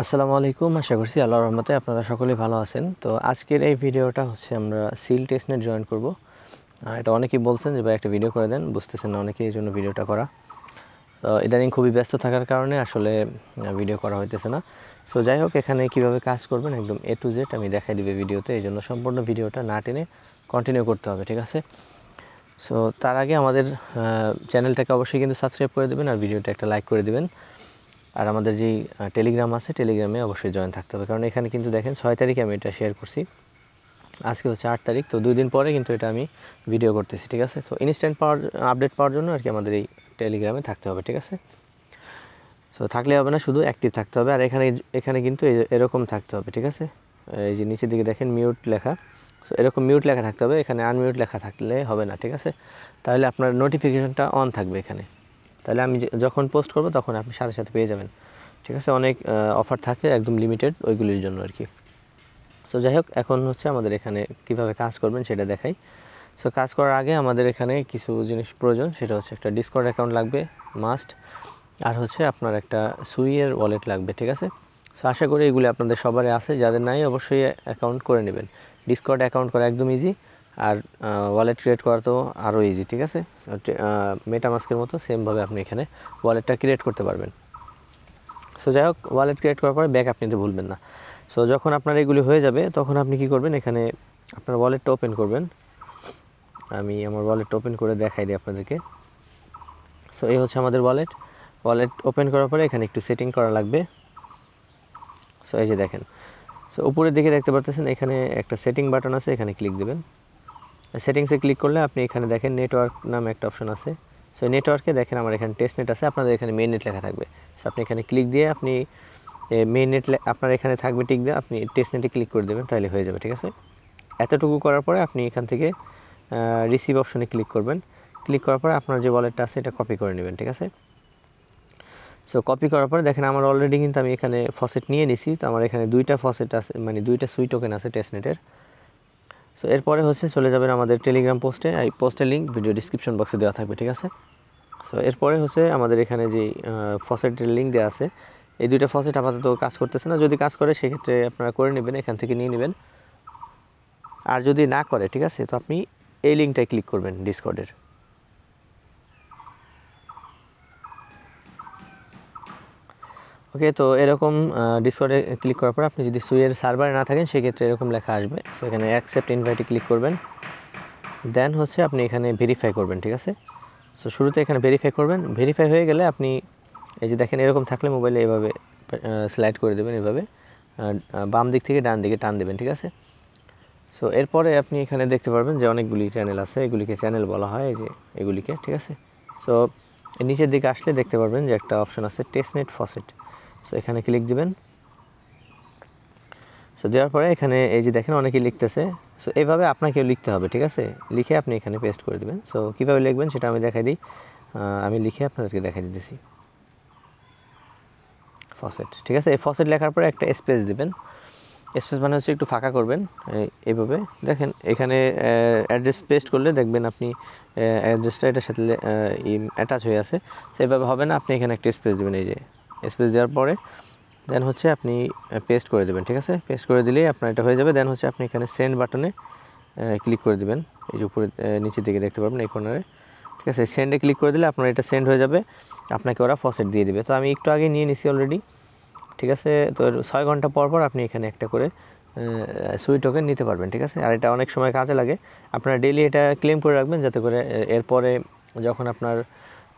আসসালামু আলাইকুম। আশা করছি আল্লাহর রহমতে আপনারা সকলেই ভালো আছেন। তো আজকের এই ভিডিওটা হচ্ছে আমরা সিল টেস্টনেট জয়েন করব। এটা অনেকেই বলছেন যে ভাই একটা ভিডিও করে দেন, বুঝতেছেন না অনেকেই, এই জন্য ভিডিওটা করা। তো ইদানিং খুবই ব্যস্ত থাকার কারণে আসলে ভিডিও করা হইতেছে না। সো যাই হোক, এখানে কিভাবে কাজ করবেন একদম A to Z আমি দেখাই দিবে ভিডিওতে, এই জন্য সম্পূর্ণ ভিডিওটা না টেনে কন্টিনিউ করতে হবে, ঠিক আছে? সো তার আগে আমাদের চ্যানেলটাকে অবশ্যই কিন্তু সাবস্ক্রাইব করে দেবেন আর ভিডিওটা একটা লাইক করে দেবেন। আর আমাদের যেই টেলিগ্রাম আছে, টেলিগ্রামে অবশ্যই জয়েন থাকতে হবে, কারণ এখানে কিন্তু দেখেন 6 তারিখে আমি এটা শেয়ার করছি, আজকে হচ্ছে 8 তারিখ, তো 2 দিন পরে কিন্তু এটা আমি ভিডিও করতেছি, ঠিক আছে? তো ইনস্ট্যান্ট আপডেট পাওয়ার জন্য আর কি আমাদের এই টেলিগ্রামে থাকতে হবে, ঠিক আছে? সো থাকলে হবে না, শুধু অ্যাক্টিভ থাকতে হবে। আর এখানে কিন্তু এরকম থাকতে হবে, ঠিক আছে? এই যে নিচের দিকে দেখেন মিউট লেখা, সো এরকম মিউট লেখা থাকতে হবে, এখানে আনমিউট লেখা থাকলে হবে না, ঠিক আছে? তাহলে আপনার নোটিফিকেশনটা অন থাকবে এখানে, তাহলে আমি যখন পোস্ট করব তখন আপনি সাথে সাথে পেয়ে যাবেন, ঠিক আছে? অনেক অফার থাকে একদম লিমিটেড, ওইগুলির জন্য আর কি। সো যাই হোক, এখন হচ্ছে আমাদের এখানে কিভাবে কাজ করবেন সেটা দেখাই। সো কাজ করার আগে আমাদের এখানে কিছু জিনিস প্রয়োজন, সেটা হচ্ছে একটা ডিসকর্ড অ্যাকাউন্ট লাগবে মাস্ট, আর হচ্ছে আপনার একটা সুইয়ের ওয়ালেট লাগবে, ঠিক আছে? সো আশা করি এগুলি আপনাদের সবারই আছে, যাদের নাই অবশ্যই অ্যাকাউন্ট করে নেবেন। ডিসকর্ড অ্যাকাউন্ট করা একদম ইজি, আর ওয়ালেট ক্রিয়েট করা তো আরও ইজি, ঠিক আছে? মেটামাস্কের মতো সেমভাবে আপনি এখানে ওয়ালেটটা ক্রিয়েট করতে পারবেন। সো যাই হোক, ওয়ালেট ক্রিয়েট করার পরে ব্যাকআপ নিতে ভুলবেন না। সো যখন আপনার এগুলি হয়ে যাবে তখন আপনি কি করবেন, এখানে আপনার ওয়ালেটটা ওপেন করবেন। আমি আমার ওয়ালেটটা ওপেন করে দেখাই দিই আপনাদেরকে। সো এই হচ্ছে আমাদের ওয়ালেট ওপেন করার পরে এখানে একটু সেটিং করা লাগবে। সো এই যে দেখেন, সো উপরের দিকে দেখতে পাচ্ছেন এখানে একটা সেটিং বাটন আছে, এখানে ক্লিক দেবেন। সেটিংসে ক্লিক করলে আপনি এখানে দেখেন নেটওয়ার্ক নামে একটা অপশন আছে। সো নেটওয়ার্কে দেখেন আমার এখানে টেস্টনেট আছে, আপনাদের এখানে মেইন নেট লেখা থাকবে। সো আপনি এখানে ক্লিক দিয়ে আপনি মেইন নেট আপনার এখানে থাকবে, টিক দিয়ে আপনি টেস্টনেটে ক্লিক করে দেবেন, তাহলে হয়ে যাবে, ঠিক আছে? এতটুকু করার পরে আপনি এখান থেকে রিসিভ অপশনে ক্লিক করবেন। ক্লিক করার পরে আপনার যে ওয়ালেটটা আছে এটা কপি করে নেবেন, ঠিক আছে? সো কপি করার পরে দেখেন আমার অলরেডি কিন্তু আমি এখানে ফসেট নিয়ে নিছি, তো আমার এখানে 2টা ফসেট আছে, মানে 2টা সুই টোকেন আছে টেস্টনেটের। সো এরপরে হচ্ছে চলে যাবেন আমাদের টেলিগ্রাম পোস্টে, এই পোস্টের লিঙ্ক ভিডিও ডিসক্রিপশন বক্সে দেওয়া থাকবে, ঠিক আছে? সো এরপরে হচ্ছে আমাদের এখানে যে ফসেটের লিঙ্ক দেওয়া আছে, এই 2টা ফসেট আপাতত কাজ করতেছে না, যদি কাজ করে সেক্ষেত্রে আপনারা করে নেবেন, এখান থেকে নিয়ে নেবেন। আর যদি না করে, ঠিক আছে, তো আপনি এই লিঙ্কটায় ক্লিক করবেন ডিসকর্ডের। ওকে, তো এরকম ডিসকর্ডে ক্লিক করার পর আপনি যদি সুইয়ের সার্ভারে না থাকেন সেক্ষেত্রে এরকম লেখা আসবে। সো এখানে অ্যাকসেপ্ট ইনভাইটে ক্লিক করবেন, দেন হচ্ছে আপনি এখানে ভেরিফাই করবেন, ঠিক আছে? সো শুরুতে এখানে ভেরিফাই করবেন, ভেরিফাই হয়ে গেলে আপনি এই যে দেখেন এরকম থাকলে মোবাইলে এভাবে স্লাইড করে দেবেন, এভাবে বাম দিক থেকে ডান দিকে টান দেবেন, ঠিক আছে? সো এরপরে আপনি এখানে দেখতে পারবেন যে অনেকগুলি চ্যানেল আছে, এগুলিকে চ্যানেল বলা হয়, এই যে এগুলিকে, ঠিক আছে? সো নিচের দিকে আসলে দেখতে পারবেন যে একটা অপশন আছে টেস্টনেট ফসেট। সো এখানে ক্লিক দিবেন। সো দেওয়ার পরে এখানে এই যে দেখেন অনেকেই লিখতেছে, সো এইভাবে আপনাকেও লিখতে হবে, ঠিক আছে? লিখে আপনি এখানে পেস্ট করে দেবেন। সো কীভাবে লিখবেন সেটা আমি দেখাই দিই, আমি লিখে আপনাদেরকে দেখাই দিতেছি। ফসেট, ঠিক আছে? এই ফসেট লেখার পরে একটা স্পেস দিবেন। স্পেস মানে হচ্ছে একটু ফাঁকা করবেন, এইভাবে দেখেন এখানে অ্যাড্রেস পেস্ট করলে দেখবেন আপনি অ্যাড্রেসটা এটার সাথে অ্যাটাচ হয়ে আছে। সেভাবে হবে না, আপনি এখানে একটা স্পেস দেবেন, এই যে স্পেস দেওয়ার পরে দেন হচ্ছে আপনি পেস্ট করে দেবেন, ঠিক আছে? পেস্ট করে দিলেই আপনার এটা হয়ে যাবে। দেন হচ্ছে আপনি এখানে সেন্ড বাটনে ক্লিক করে দেবেন, এই যে উপরে নিচের দিকে দেখতে পারবেন এই কর্নারে, ঠিক আছে? সেন্ডে ক্লিক করে দিলে আপনার এটা সেন্ড হয়ে যাবে, আপনাকে ওরা ফসেট দিয়ে দেবে। তো আমি একটু আগে নিয়ে নিছি অলরেডি, ঠিক আছে? তো 6 ঘন্টা পর পর আপনি এখানে একটা করে সুই টোকেন নিতে পারবেন, ঠিক আছে? আর এটা অনেক সময় কাজে লাগে, আপনারা ডেইলি এটা ক্লেম করে রাখবেন, যাতে করে এরপরে যখন আপনার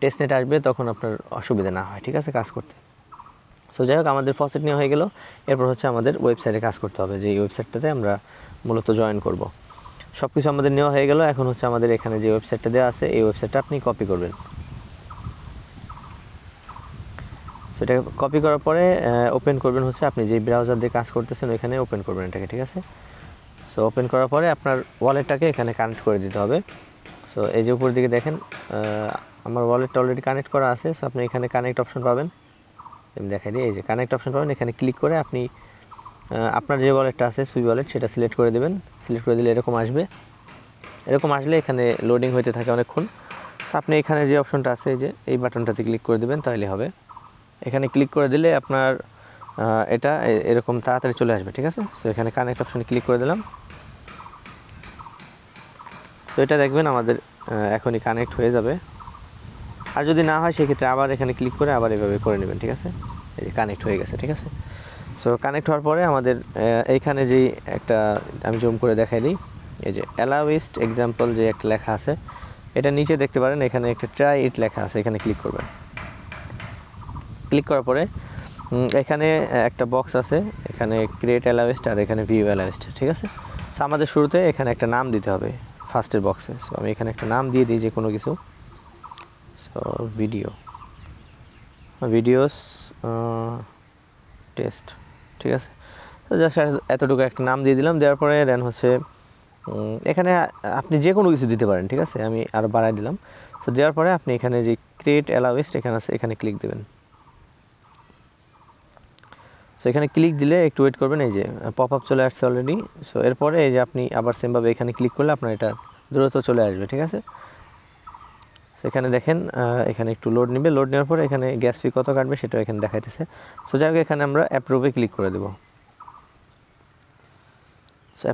টেস্টনেট আসবে তখন আপনার অসুবিধা না হয়, ঠিক আছে, কাজ করতে। সো যাই হোক, আমাদের ফসেট নেওয়া হয়ে গেল। এরপর হচ্ছে আমাদের ওয়েবসাইটে কাজ করতে হবে, যে এই ওয়েবসাইটটাতে আমরা মূলত জয়েন করব। সব কিছু আমাদের নেওয়া হয়ে গেল, এখন হচ্ছে আমাদের এখানে যে ওয়েবসাইটটা দেওয়া আছে এই ওয়েবসাইটটা আপনি কপি করবেন। সেটা কপি করার পরে ওপেন করবেন হচ্ছে আপনি যে ব্রাউজার দিয়ে কাজ করতেছেন ওইখানে ওপেন করবেন এটাকে, ঠিক আছে? সো ওপেন করার পরে আপনার ওয়ালেটটাকে এখানে কানেক্ট করে দিতে হবে। সো এই যে উপরের দিকে দেখেন আমার ওয়ালেটটা অলরেডি কানেক্ট করা আছে। সো আপনি এখানে কানেক্ট অপশন পাবেন, আমি দেখাই দিই, এই যে কানেক্ট অপশন পাবেন, এখানে ক্লিক করে আপনি আপনার যে ওয়ালেটটা আছে সুই ওয়ালেট সেটা সিলেক্ট করে দেবেন। সিলেক্ট করে দিলে এরকম আসবে, এরকম আসলে এখানে লোডিং হতে থাকে অনেকক্ষণ। সো আপনি এখানে যে অপশনটা আছে, এই যে এই বাটনটাতে ক্লিক করে দেবেন, তাহলে হবে। এখানে ক্লিক করে দিলে আপনার এটা এরকম তাড়াতাড়ি চলে আসবে, ঠিক আছে। সো এখানে কানেক্ট অপশনে ক্লিক করে দিলাম। সো এটা দেখবেন আমাদের এখনই কানেক্ট হয়ে যাবে। আর যদি না হয় সেক্ষেত্রে আবার এখানে ক্লিক করে আবার এভাবে করে নেবেন, ঠিক আছে। এই যে কানেক্ট হয়ে গেছে, ঠিক আছে। সো কানেক্ট হওয়ার পরে আমাদের এইখানে যেই একটা আমি জুম করে দেখাই দিই, এই যে অ্যালাউইস্ট এক্সাম্পল যে একটা লেখা আছে, এটা নিচে দেখতে পারেন এখানে একটা ট্রাই ইট লেখা আছে, এখানে ক্লিক করবেন। ক্লিক করার পরে এখানে একটা বক্স আছে, এখানে ক্রিয়েট অ্যালাউইস্ট আর এখানে ভিউ অ্যালাউইস্ট, ঠিক আছে। সো আমাদের শুরুতে এখানে একটা নাম দিতে হবে ফার্স্টের বক্সে। সো আমি এখানে একটা নাম দিয়ে দিই যে কোনো কিছু। সো ভিডিওস টেস্ট, ঠিক আছে। তো জাস্ট এতটুকু একটা নাম দিয়ে দিলাম। দেওয়ার পরে দেন হচ্ছে এখানে আপনি যে কোনো কিছু দিতে পারেন, ঠিক আছে। আমি আরও বাড়াই দিলাম। সো দেওয়ার পরে আপনি এখানে যে ক্রিয়েট অ্যালাউইস্ট এখানে আছে, এখানে ক্লিক দেবেন। সো এখানে ক্লিক দিলে একটু ওয়েট করবেন, এই যে পপ আপ চলে আসছে অলরেডি। সো এরপরে এই যে আপনি আবার সেমভাবে এখানে ক্লিক করলে আপনার এটা দ্রুত চলে আসবে, ঠিক আছে। সো এখানে দেখেন এখানে একটু লোড নেবে, লোড নেওয়ার পরে এখানে গ্যাস ফি কত কাটবে সেটাও এখানে দেখাইতেছে। সো যাই হোক এখানে আমরা অ্যাপ্রুভে ক্লিক করে দেবো। সো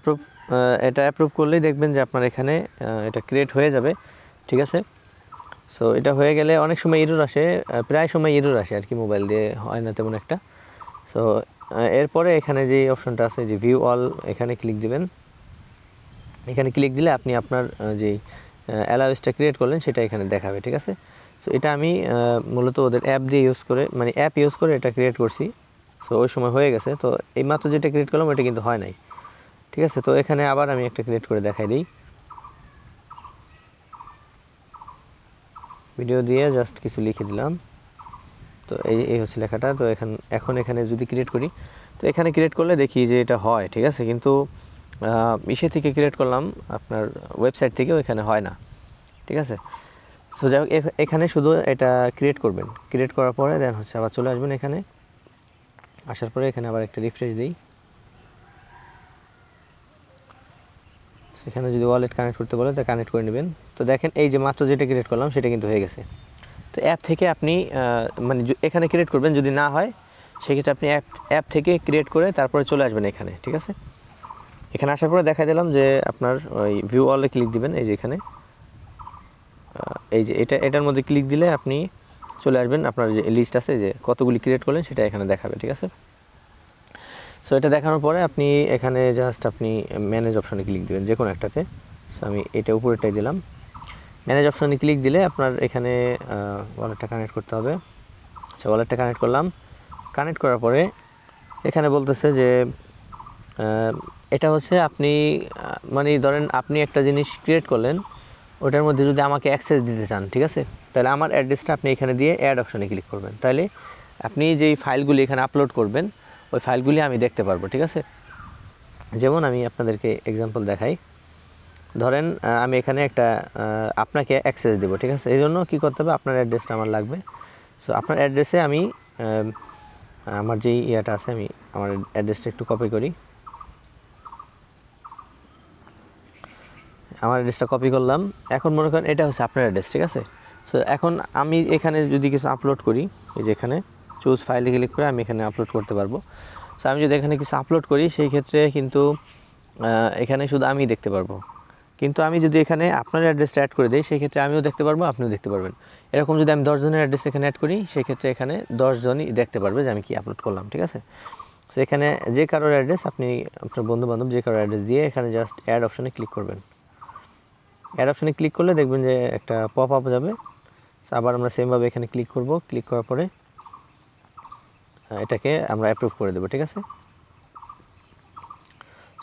এটা অ্যাপ্রুভ করলেই দেখবেন যে আপনার এখানে এটা ক্রিয়েট হয়ে যাবে, ঠিক আছে। সো এটা হয়ে গেলে অনেক সময় এরর আসে, প্রায় সময় এরর আসে আর কি, মোবাইল দিয়ে হয় না তেমন একটা। সো এরপরে এখানে যে অপশনটা আছে যে ভিউ অল, এখানে ক্লিক দিবেন। এখানে ক্লিক দিলে আপনি আপনার যেই অ্যালাউইসটা ক্রিয়েট করলেন সেটা এখানে দেখাবে, ঠিক আছে। সো এটা আমি মূলত ওদের অ্যাপ দিয়ে ইউজ করে, মানে অ্যাপ ইউজ করে এটা ক্রিয়েট করছি। সো ওই সময় হয়ে গেছে। তো এইমাত্র যেটা ক্রিয়েট করলাম ওটা কিন্তু হয় নাই, ঠিক আছে। তো এখানে আবার আমি একটা ক্রিয়েট করে দেখাই দিই। ভিডিও দিয়ে জাস্ট কিছু লিখে দিলাম। তো এই হচ্ছে লেখাটা। তো এখন এখানে যদি ক্রিয়েট করি, তো এখানে ক্রিয়েট করলে দেখি যে এটা হয়, ঠিক আছে। কিন্তু ইসে থেকে ক্রিয়েট করলাম আপনার ওয়েবসাইট থেকেও এখানে হয় না, ঠিক আছে। সো যাই হোক এখানে শুধু এটা ক্রিয়েট করবেন। ক্রিয়েট করার পরে দেন হচ্ছে আবার চলে আসবেন এখানে। আসার পরে এখানে আবার একটা রিফ্রেশ দিই। সেখানে যদি ওয়ালেট কানেক্ট করতে বলে তা কানেক্ট করে নেবেন। তো দেখেন এই যে মাত্র যেটা ক্রিয়েট করলাম সেটা কিন্তু হয়ে গেছে। তো অ্যাপ থেকে আপনি মানে এখানে ক্রিয়েট করবেন, যদি না হয় সেক্ষেত্রে আপনি অ্যাপ থেকে ক্রিয়েট করে তারপরে চলে আসবেন এখানে, ঠিক আছে। এখানে আসার পরে দেখা দিলাম যে আপনার ওই ভিউ অলে ক্লিক দিবেন। এই যে এখানে এই যে এটার মধ্যে ক্লিক দিলে আপনি চলে আসবেন, আপনার যে লিস্ট আছে যে কতগুলি ক্রিয়েট করলেন সেটা এখানে দেখাবে, ঠিক আছে। সো এটা দেখানোর পরে আপনি এখানে জাস্ট আপনি ম্যানেজ অপশনে ক্লিক দিবেন যে কোনো একটাতে। সো আমি এটা উপরেটাই দিলাম। ম্যানেজ অপশনে ক্লিক দিলে আপনার এখানে ওয়ালেটটা কানেক্ট করতে হবে। আচ্ছা, ওয়ালেটটা কানেক্ট করলাম। কানেক্ট করার পরে এখানে বলতেছে যে এটা হচ্ছে আপনি মানে ধরেন আপনি একটা জিনিস ক্রিয়েট করলেন, ওটার মধ্যে যদি আমাকে অ্যাক্সেস দিতে চান, ঠিক আছে, তাহলে আমার অ্যাড্রেসটা আপনি এখানে দিয়ে অ্যাড অপশনে ক্লিক করবেন। তাহলে আপনি যেই ফাইলগুলি এখানে আপলোড করবেন ওই ফাইলগুলি আমি দেখতে পারবো, ঠিক আছে। যেমন আমি আপনাদেরকে এক্সাম্পল দেখাই। ধরেন আমি এখানে একটা আপনাকে অ্যাক্সেস দেবো, ঠিক আছে। এই জন্য কী করতে হবে, আপনার অ্যাড্রেসটা আমার লাগবে। সো আপনার অ্যাড্রেসে আমি আমার যেই ইয়াটা আছে আমি আমার অ্যাড্রেসটা একটু কপি করি। আমার অ্যাড্রেসটা কপি করলাম। এখন মনে করেন এটা হচ্ছে আপনার অ্যাড্রেস, ঠিক আছে। সো এখন আমি এখানে যদি কিছু আপলোড করি, এই যে এখানে চুজ ফাইলে ক্লিক করে আমি এখানে আপলোড করতে পারবো। সো আমি যদি এখানে কিছু আপলোড করি সেই ক্ষেত্রে কিন্তু এখানে শুধু আমিই দেখতে পারবো। কিন্তু আমি যদি এখানে আপনার অ্যাড্রেসটা অ্যাড করে দিই সেই ক্ষেত্রে আমিও দেখতে পারবো, আপনিও দেখতে পারবেন। এরকম যদি আমি 10 জনের অ্যাড্রেস এখানে অ্যাড করি সেই ক্ষেত্রে এখানে 10 জনই দেখতে পারবে যে আমি কি আপলোড করলাম, ঠিক আছে। সো এখানে যে কারোর অ্যাড্রেস আপনি আপনার বন্ধু-বান্ধব যে কারোর অ্যাড্রেস দিয়ে এখানে জাস্ট অ্যাড অপশনে ক্লিক করবেন। অ্যাড অপশনে ক্লিক করলে দেখবেন যে একটা পপ আপ যাবে। আবার আমরা সেমভাবে এখানে ক্লিক করব। ক্লিক করার পরে এটাকে আমরা অ্যাপ্রুভ করে দেবো, ঠিক আছে।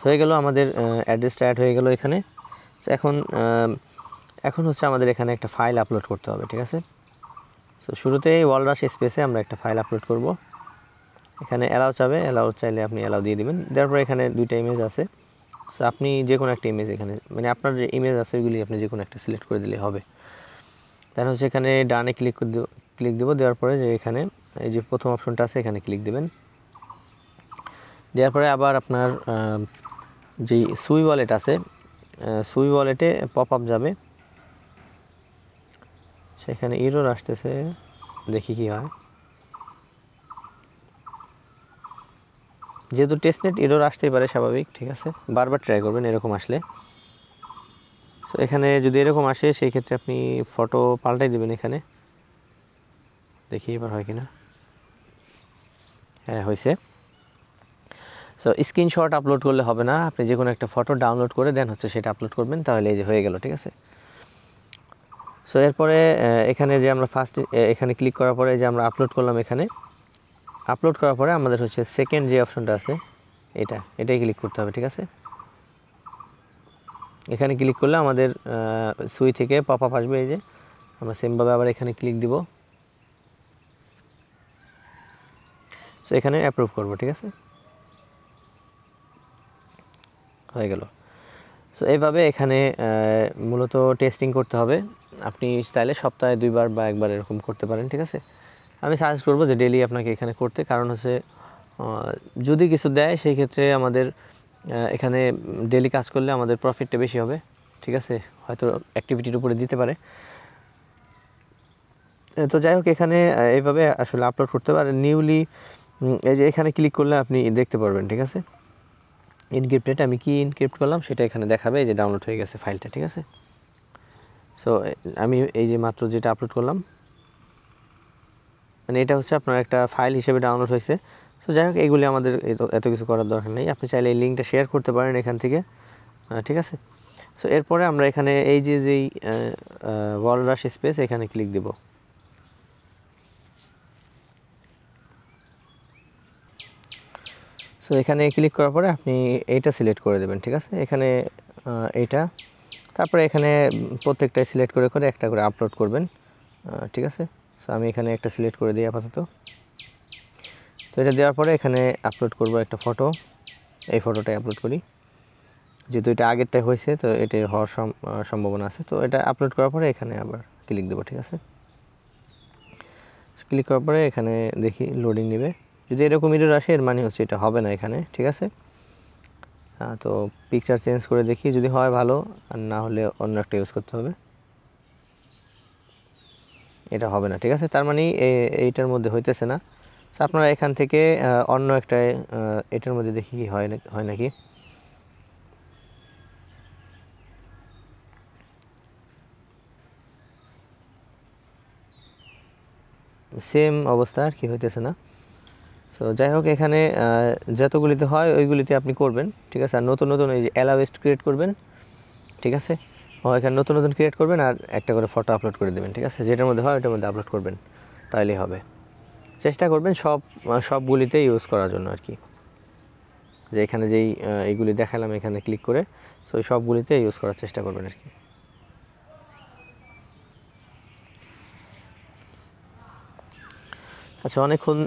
হয়ে গেল, আমাদের অ্যাড্রেসটা অ্যাড হয়ে গেল এখানে। এখন হচ্ছে আমাদের এখানে একটা ফাইল আপলোড করতে হবে, ঠিক আছে। সো শুরুতেই ওয়ালরাশ স্পেসে আমরা একটা ফাইল আপলোড করব। এখানে অ্যালাউ চাবে, অ্যালাউ চাইলে আপনি অ্যালাউ দিয়ে দিবেন। তারপর এখানে দুইটা ইমেজ আছে। সো আপনি যে কোনো একটা ইমেজ এখানে, মানে আপনার যে ইমেজ আছে ওইগুলি আপনি যে কোনো একটা সিলেক্ট করে দিলে হবে। তাহলে হচ্ছে এখানে ডানে ক্লিক দেবো। দেওয়ার পরে যে এখানে এই যে প্রথম অপশনটা আছে এখানে ক্লিক দেবেন। দেওয়ার পরে আবার আপনার যেই সুই ওয়ালেট আছে সুই ওয়ালেটে পপ আপ যাবে। সেখানে এরর আসতেছে, দেখি কি হয়। যেহেতু টেস্টনেট এরর আসতেই পারে স্বাভাবিক, ঠিক আছে, বারবার ট্রাই করবেন এরকম আসলে। তো এখানে যদি এরকম আসে সেই ক্ষেত্রে আপনি ফটো পাল্টাই দেবেন এখানে, দেখি এবার হয় কিনা। হ্যাঁ হয়েছে। সো স্ক্রিনশট আপলোড করলে হবে না, আপনি যে কোনো একটা ফটো ডাউনলোড করে দেন হচ্ছে সেটা আপলোড করবেন, তাহলে এই যে হয়ে গেল, ঠিক আছে। সো এরপরে এখানে যে আমরা ফার্স্ট এখানে ক্লিক করার পরে যে আমরা আপলোড করলাম, এখানে আপলোড করার পরে আমাদের হচ্ছে সেকেন্ড যে অপশনটা আছে এটাই ক্লিক করতে হবে, ঠিক আছে। এখানে ক্লিক করলে আমাদের সুই থেকে পপ আপ আসবে, এই যে আমরা সেমভাবে আবার এখানে ক্লিক দিব। সো এখানে অ্যাপ্রুভ করব, ঠিক আছে, হয়ে গেল। সো এইভাবে এখানে মূলত টেস্টিং করতে হবে। আপনি চাইলে সপ্তাহে 2 বার বা 1 বার এরকম করতে পারেন, ঠিক আছে। আমি সাজেস্ট করব যে ডেইলি আপনাকে এখানে করতে, কারণ হচ্ছে যদি কিছু দেয় সেই ক্ষেত্রে আমাদের এখানে ডেইলি কাজ করলে আমাদের প্রফিটটা বেশি হবে, ঠিক আছে, হয়তো অ্যাক্টিভিটির উপরে দিতে পারে। তো যাই হোক, এখানে এইভাবে আসলে আপলোড করতে পারেন নিউলি। এই যে এখানে ক্লিক করলে আপনি দেখতে পারবেন, ঠিক আছে, ইনক্রিপ্টেড। আমি কি ইনক্রিপ্ট করলাম সেটা এখানে দেখাবে, এই যে ডাউনলোড হয়ে গেছে ফাইলটা, ঠিক আছে। সো আমি এই যে মাত্র যেটা আপলোড করলাম, মানে এটা হচ্ছে আপনার একটা ফাইল হিসেবে ডাউনলোড হয়েছে। সো যাই হোক, এগুলি আমাদের এত কিছু করার দরকার নেই, আপনি চাইলে এই লিঙ্কটা শেয়ার করতে পারেন এখান থেকে, ঠিক আছে। সো এরপরে আমরা এখানে এই যে যেই ওয়ালরাশ স্পেস এখানে ক্লিক দেব। সো এখানে ক্লিক করার পরে আপনি এইটা সিলেক্ট করে দেবেন, ঠিক আছে, এখানে এইটা, তারপরে এখানে প্রত্যেকটাই সিলেক্ট করে করে একটা করে আপলোড করবেন, ঠিক আছে। সো আমি এখানে একটা সিলেক্ট করে দিই আপাতত। তো এটা দেওয়ার পরে এখানে আপলোড করব একটা ফটো, এই ফটোটাই আপলোড করি, যেহেতু এটা আগেরটাই হয়েছে তো এটা হওয়ার সম্ভাবনা আছে। তো এটা আপলোড করার পরে এখানে আবার ক্লিক দেবো, ঠিক আছে। ক্লিক করার পরে এখানে দেখি লোডিং নেবে, যদি এরকম এরর আসে এর মানে হচ্ছে এটা হবে না এখানে, ঠিক আছে। তো পিকচার চেঞ্জ করে দেখি, যদি হয় ভালো, আর না হলে অন্য একটা ইউজ করতে হবে। এটা হবে না, ঠিক আছে, তার মানে এইটার মধ্যে হইতেছে না। সো আপনারা এখান থেকে অন্য একটা এটার মধ্যে দেখি কি হয় নাকি। সেম অবস্থা আর কি, হইতেছে না। সো যাই হোক, এখানে যতগুলিতে হয় ওইগুলিতে আপনি করবেন, ঠিক আছে। আর নতুন নতুন এই যে অ্যালাওয়েস্ট ক্রিয়েট করবেন, ঠিক আছে, এখানে নতুন নতুন ক্রিয়েট করবেন আর একটা করে ফটো আপলোড করে দেবেন, ঠিক আছে, যেটার মধ্যে হয় ওটার মধ্যে আপলোড করবেন, তাহলেই হবে। চেষ্টা করবেন সবগুলিতে ইউজ করার জন্য আর কি, যে এখানে যেই এইগুলি দেখালাম এখানে ক্লিক করে, সো সবগুলিতে ইউজ করার চেষ্টা করবেন আর কি। আচ্ছা, অনেকক্ষণ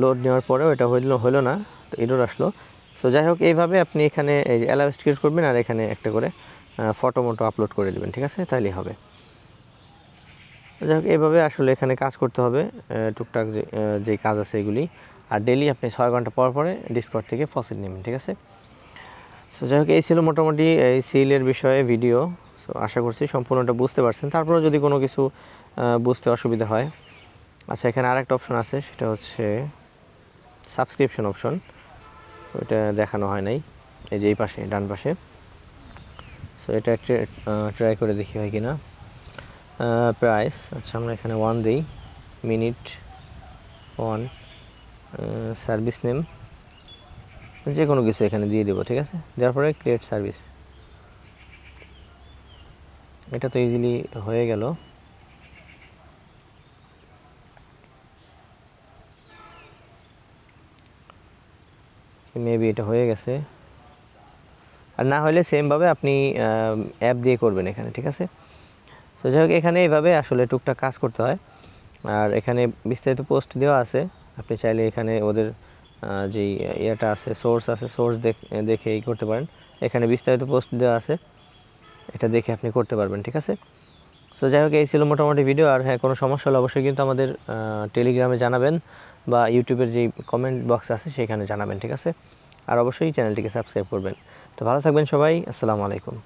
লোড নেওয়ার পরেও এটা হলো না, তো এরর আসলো। সো যাই হোক, এইভাবে আপনি এখানে এই যে অ্যালাওয়েস্ট ক্রিয়েট করবেন আর এখানে একটা করে ফটো মটো আপলোড করে দেবেন, ঠিক আছে, তাইলেই হবে। যাই হোক, এইভাবে আসলে এখানে কাজ করতে হবে, টুকটাক যেই কাজ আছে এগুলি। আর ডেলি আপনি 6 ঘন্টা পর পরে ডিসকর্ড থেকে ফসিল নেবেন, ঠিক আছে। সো যাই হোক, এই ছিল মোটামুটি এই সিলের বিষয়ে ভিডিও। সো আশা করছি সম্পূর্ণটা বুঝতে পারছেন, তারপরেও যদি কোনো কিছু বুঝতে অসুবিধা হয়। আচ্ছা, এখানে আরেকটা অপশন আছে, সেটা হচ্ছে সাবস্ক্রিপশন অপশন, ওইটা দেখানো হয় নাই, এই যে এই পাশে ডান পাশে। সো এটা ট্রাই করে দেখি হয় কিনা। প্রাইস, আচ্ছা আমরা এখানে 1 দিই, মিনিট 1, সার্ভিস নেম যে কোনো কিছু এখানে দিয়ে দেবো, ঠিক আছে। দেওয়ার পরে ক্রিয়েট সার্ভিস, এটা তো ইজিলি হয়ে গেল। মেবি এটা হয়ে গেছে, আর না হলে সেমভাবে আপনি অ্যাপ দিয়ে করবেন এখানে, ঠিক আছে। তো যাই হোক, এখানে এইভাবে আসলে টুকটাক কাজ করতে হয়। আর এখানে বিস্তারিত পোস্ট দেওয়া আছে, আপনি চাইলে এখানে ওদের যেই ইয়েটা আছে, সোর্স আছে, সোর্স দেখে এই করতে পারেন। এখানে বিস্তারিত পোস্ট দেওয়া আছে, এটা দেখে আপনি করতে পারবেন, ঠিক আছে। সো যাই হোক, এই ছিল মোটামুটি ভিডিও। আর হ্যাঁ, কোনো সমস্যা হলে অবশ্যই কিন্তু আমাদের টেলিগ্রামে জানাবেন বা ইউটিউবের যেই কমেন্ট বক্স আছে সেখানে জানাবেন, ঠিক আছে। আর অবশ্যই চ্যানেলটিকে সাবস্ক্রাইব করবেন। তো ভালো থাকবেন সবাই, আসসালামু আলাইকুম।